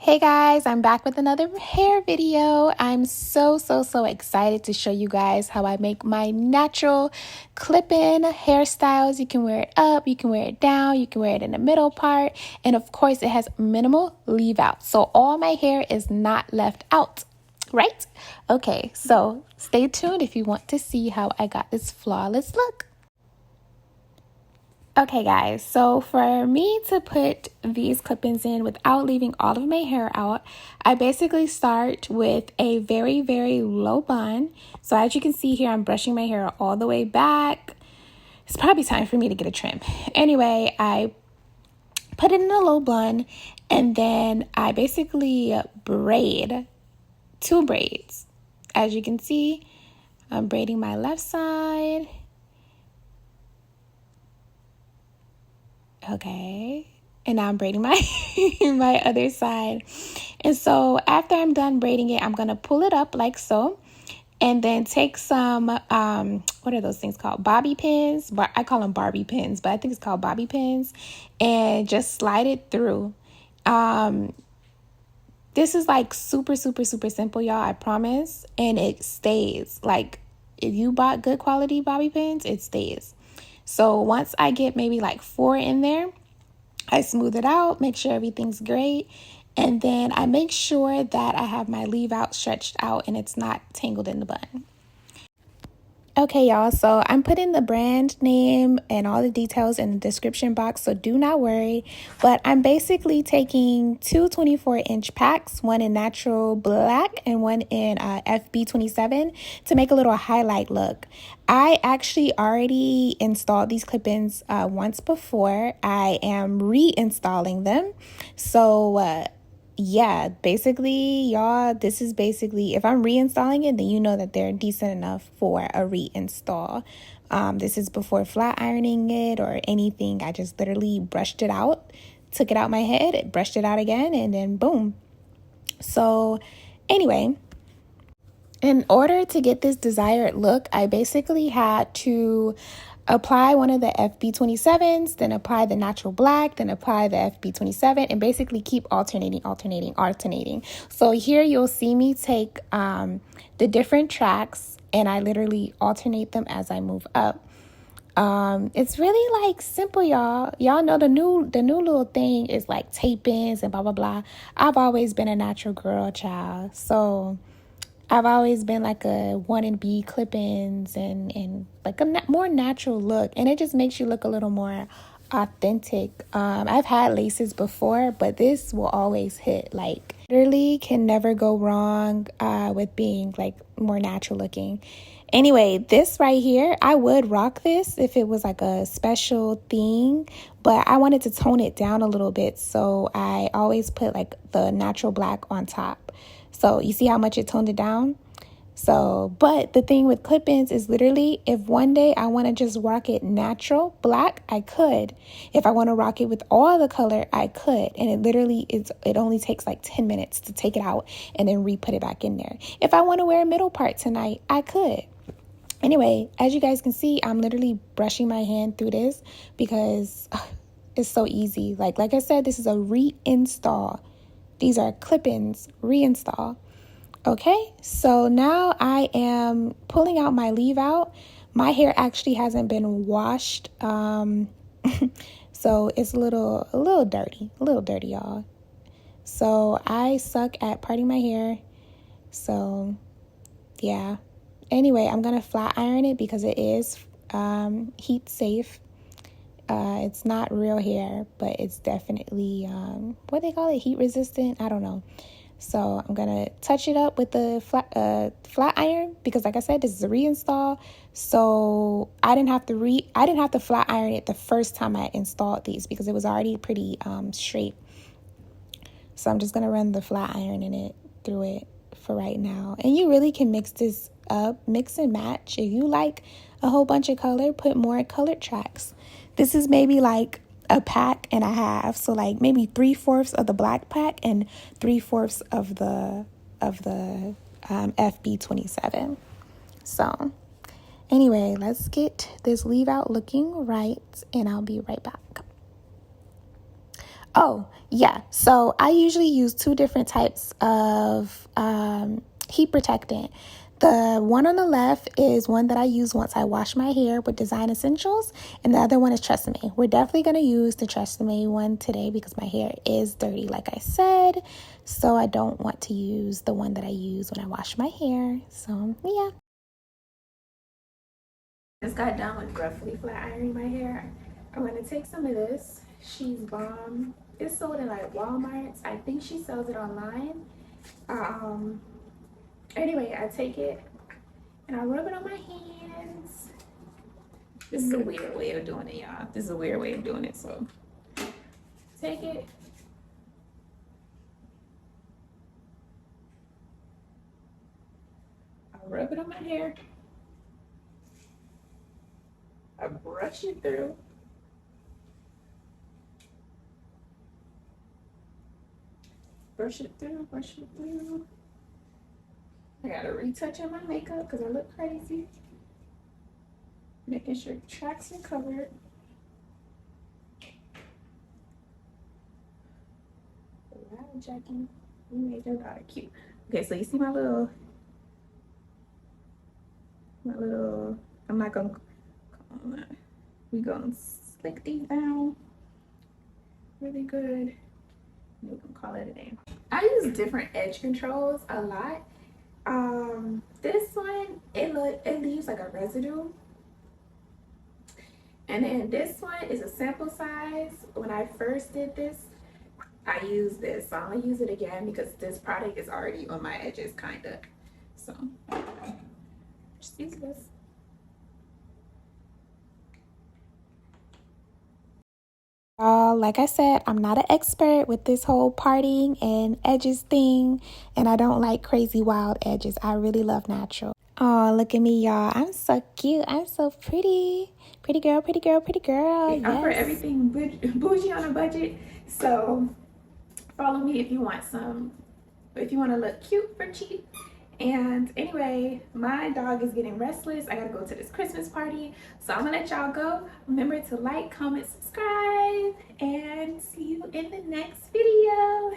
Hey guys, I'm back with another hair video. I'm so excited to show you guys how I make my natural clip-in hairstyles. You can wear it up, you can wear it down, you can wear it in the middle part, and of course it has minimal leave out. So all my hair is not left out, right? Okay, so stay tuned if you want to see how I got this flawless look. Okay guys, so for me to put these clip-ins in without leaving all of my hair out, I basically start with a very low bun. So as you can see here, I'm brushing my hair all the way back. It's probably time for me to get a trim. Anyway, I put it in a low bun and then I basically braid 2 braids. As you can see, I'm braiding my left side. Okay, and now I'm braiding my my other side. And so after I'm done braiding it, I'm gonna pull it up like so, and then take some what are those things called, bobby pins? But I call them Barbie pins, but I think it's called bobby pins, and just slide it through. This is like super simple, y'all, I promise, and it stays. Like if you bought good quality bobby pins, it stays. So once I get maybe like 4 in there, I smooth it out, make sure everything's great. And then I make sure that I have my leave out stretched out and it's not tangled in the bun. Okay, y'all, so I'm putting the brand name and all the details in the description box, so do not worry. But I'm basically taking 2 24-inch packs, one in natural black and one in FB27 to make a little highlight look. I actually already installed these clip-ins once before. I am reinstalling them. So, yeah, basically, y'all, this is basically, if I'm reinstalling it, then you know that they're decent enough for a reinstall. This is before flat ironing it or anything. I just literally brushed it out, took it out my head, brushed it out again, and then boom. So anyway, in order to get this desired look, I basically had to apply one of the FB27s, then apply the natural black, then apply the FB27, and basically keep alternating. So here you'll see me take the different tracks, and I literally alternate them as I move up. It's really like simple, y'all. Y'all know the new little thing is like tape-ins and blah blah blah. I've always been a natural girl, child. So I've always been like a 1B clip-ins and like a more natural look. And it just makes you look a little more authentic. I've had laces before, but this will always hit. Like literally can never go wrong with being like more natural looking. Anyway, this right here, I would rock this if it was like a special thing, but I wanted to tone it down a little bit. So I always put like the natural black on top. So you see how much it toned it down? So, but the thing with clip-ins is literally if one day I want to just rock it natural black, I could. If I want to rock it with all the color, I could. And it literally it only takes like 10 minutes to take it out and then re-put it back in there. If I want to wear a middle part tonight, I could. Anyway, as you guys can see, I'm literally brushing my hand through this because it's so easy. Like I said, this is a reinstall. These are clip-ins, reinstall. Okay, so now I am pulling out my leave out. My hair actually hasn't been washed, so it's a little dirty, y'all. So I suck at parting my hair. So yeah. Anyway, I'm gonna flat iron it because it is heat safe. It's not real hair, but it's definitely what they call it, heat resistant. I don't know. So I'm gonna touch it up with the flat iron because, like I said, this is a reinstall. So I didn't have to flat iron it the first time I installed these because it was already pretty straight. So I'm just gonna run the flat iron in it through it for right now. And you really can mix this up, mix and match. If you like a whole bunch of color, put more colored tracks. This is maybe like a pack and a half, so like maybe 3/4 of the black pack and 3/4 of the FB27. So anyway, let's get this leave out looking right, and I'll be right back. Oh, yeah. So I usually use two different types of heat protectant. The one on the left is one that I use once I wash my hair with Design Essentials, and the other one is Tresemme. We're definitely going to use the Tresemme one today because my hair is dirty, like I said, so I don't want to use the one that I use when I wash my hair. So, yeah. Just got done with roughly flat ironing my hair. I'm going to take some of this. She's Bomb. It's sold in like Walmart's. I think she sells it online. Anyway, I take it and I rub it on my hands. This is a weird way of doing it, y'all. This is a weird way of doing it. So take it. I rub it on my hair. I brush it through. Brush it through, brush it through. I gotta retouch on my makeup because I look crazy. Making sure tracks are covered. Wow, Jackie, you made your daughter cute. Okay, so you see my little, I'm not gonna, we gonna slick these down really good. We're gonna call it a day. I use different edge controls a lot. This one, it leaves like a residue. And then this one is a sample size. When I first did this, I used this. So I'm gonna use it again because this product is already on my edges, kinda. So just use this. Like I said, I'm not an expert with this whole parting and edges thing, and I don't like crazy wild edges. I really love natural. Oh, look at me, y'all. I'm so cute. I'm so pretty. Pretty girl, pretty girl, pretty girl. Yes. I'm for everything bougie on a budget. So follow me if you want to look cute for cheap. And anyway, my dog is getting restless. I gotta go to this Christmas party. So I'm gonna let y'all go. Remember to like, comment, subscribe, and see you in the next video.